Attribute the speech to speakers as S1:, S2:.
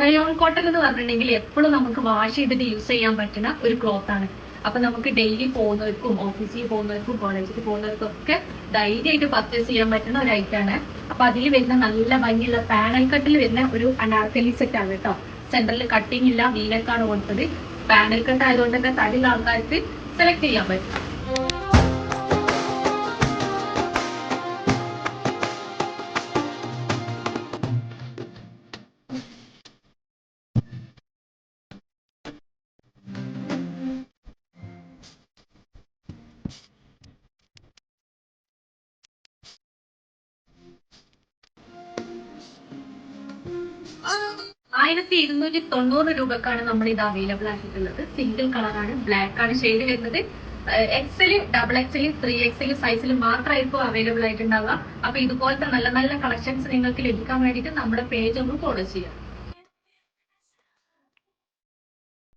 S1: Rayon cotton എന്ന് പറഞ്ഞിട്ടുണ്ടെങ്കിൽ എപ്പോഴും നമുക്ക് വാഷ് ചെയ്തിട്ട് യൂസ് ചെയ്യാൻ പറ്റുന്ന ഒരു ക്ലോത്ത് ആണ്. അപ്പൊ നമുക്ക് ഡെയിലി പോകുന്നവർക്കും ഓഫീസിൽ പോകുന്നവർക്കും കോളേജിൽ പോകുന്നവർക്കും ഒക്കെ ധൈര്യമായിട്ട് പർച്ചേസ് ചെയ്യാൻ പറ്റുന്ന ഒരു ഐറ്റം ആണ്. അപ്പൊ അതിൽ വരുന്ന നല്ല ഭംഗിയുള്ള പാനൽ കട്ടിൽ വരുന്ന ഒരു അനാർക്കലി സെറ്റ് ആണ് കേട്ടോ. സെന്ററിൽ കട്ടിങ് ഇല്ല, വീനക്കാണ് കൊടുത്തത്. പാനൽ കട്ട് ആയതുകൊണ്ട് തന്നെ തടിയുള്ള ആൾക്കാർക്ക് സെലക്ട് ചെയ്യാൻ പറ്റും. 1290 രൂപക്കാണ് നമ്മൾ ഇത് അവൈലബിൾ ആക്കിയിട്ടുള്ളത്. സിംഗിൾ കളറാണ്, ബ്ലാക്ക് ആണ് ഷെയ്ഡ് വരുന്നത്. എക്സൽ, ഡബിൾ എക്സൽ, 3XL സൈസിൽ മാത്രമായിരിക്കും അവൈലബിൾ ആയിട്ടുണ്ടാവുക. അപ്പൊ ഇതുപോലത്തെ നല്ല നല്ല കളക്ഷൻസ് നിങ്ങൾക്ക് ലഭിക്കാൻ വേണ്ടിയിട്ട് നമ്മുടെ പേജ് ഒന്ന് ഫോളോ ചെയ്യാം.